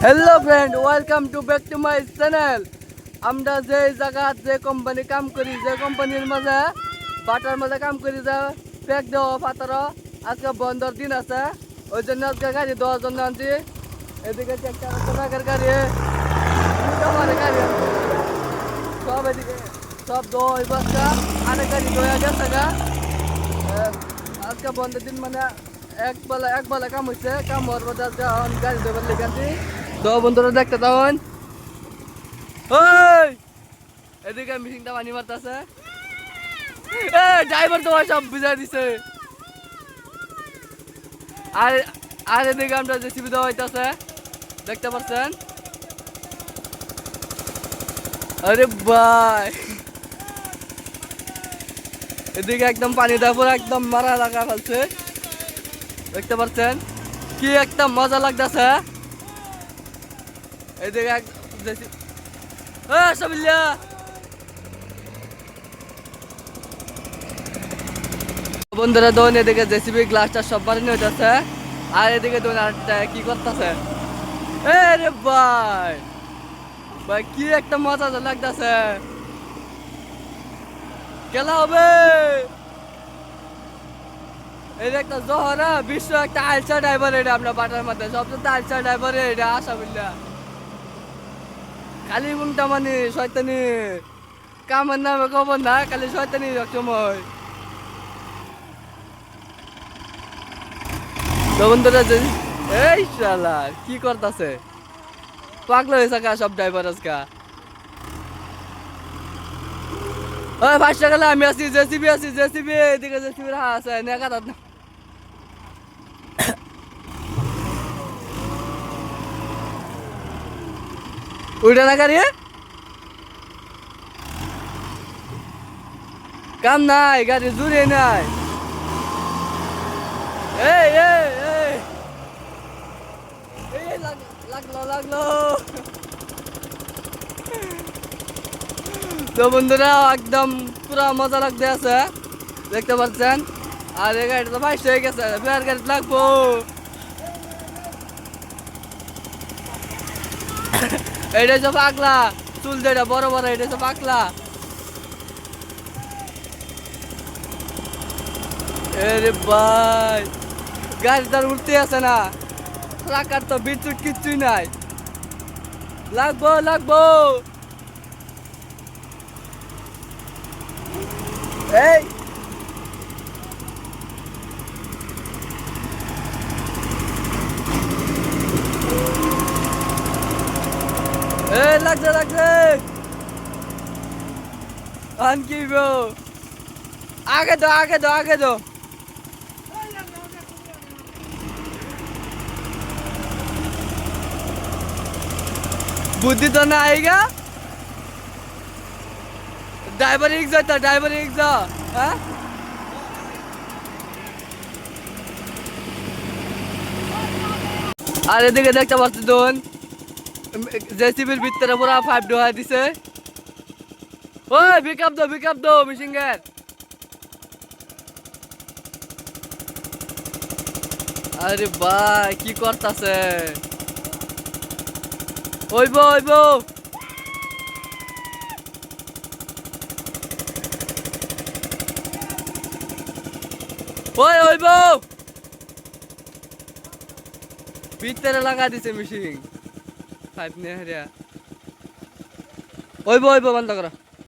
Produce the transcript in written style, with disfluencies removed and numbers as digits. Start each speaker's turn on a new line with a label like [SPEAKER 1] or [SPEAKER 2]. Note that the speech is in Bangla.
[SPEAKER 1] Hello friend, welcome to back to my channel. আমরা যে জায়গা যে কোম্পানি কাম করি, যে কোম্পানির মাঝে বাটার মাঝে কাম করি, যে প্যাক দেওয়া পাতার আজকে বন্ধর দিন আছে, ওই জন্য আজকে গাড়ি 10 জন আনছি। এদিকে ট্রাক্টর গাড়ি, আমার গাড়ি সব এদিকে সব দই বস্তা আরেক গাড়ি দয়া গেছে গা। আজকে বন্ধের দিন মানে এক বেলা কাম হয়েছে, কাম হওয়ার পর আজকে গাড়ি দেবার লেগে আনছি। তো বন্ধুরা দেখতে তখন ওই এদিকে মিশিংটা পানি মারতেছে, ড্রাইভার তোমার সব বুঝাই দিছে। আর আর এদিকে আমরা যে সুবিধা হইতেছে দেখতে পাচ্ছেন। আরে ভাই, এদিকে একদম পানি দেওয়া পুরো একদম মারা লাগা ফেলছে, দেখতে পাচ্ছেন কি একটা মজা লাগতেছে। এদিকে বন্ধুরা দোন এদিকে জেসিবি গ্লাসটা সব বাড়ি হইতেছে, আর এদিকে দোন আরেকটা কি করতেছে। রে ভাই ভাই কি একটা মজা লাগতেছে, খেলা হবে। এটা একটা জহরা বিশ্ব একটা আলসা ড্রাইভার, এটা আমরা বাটার মধ্যে সবচেয়ে আলসা ড্রাইভার এটা আশা বললা খালি ঘুমটা মানে শয়তানি কামের নামে খবর না, খালি শয়তানি এক সময়। তো বন্ধুরা এই শালা কি করতেছে, পাগলা হয়েছে কা সব ড্রাইভার আজকা। ওই 5 টাকা আমি আছি, জেসিবি এদিকে জেসিবি রাহা আছে নেকা দাদ না। উল্টা না গাড়ি কাম নাই, গাড়ি জুড়ে নাই। এই এই এই এই লাগলো। তো বন্ধুরা একদম পুরা মজা লাগতে আছে, দেখতে পাচ্ছেন। আর এই গাড়িটা তো ফাইস্ট হয়ে গেছে, ফের গাড়ি লাগবো। এইটা সব পাগলা চুল যেটা বড় বড়, এটা সব পাগলা। আরে ভাই গাড়ি তার উঠতে আছে না, ট্রাকার তো বিদ্যুৎ কিচ্ছুই নাই। লাগবো এই লাগছে আনকি ব্রো, আগে দো। बुद्धि तो ना आएगा, ड्राइवर एक जा हाँ? আর এদিকে দেখতে পাচ্ছি দোন জেসিবির ভিতরে পুরা 5 ডোহা দিছে। ওই পিকআপ দো মিশিংয়ের। আরে ভাই কি করতাছে, ওইব ওইব ভিতরে লাগা দিছে মিশিং 5 নিয়ে হারিয়া। ওইব বন্ধ করো।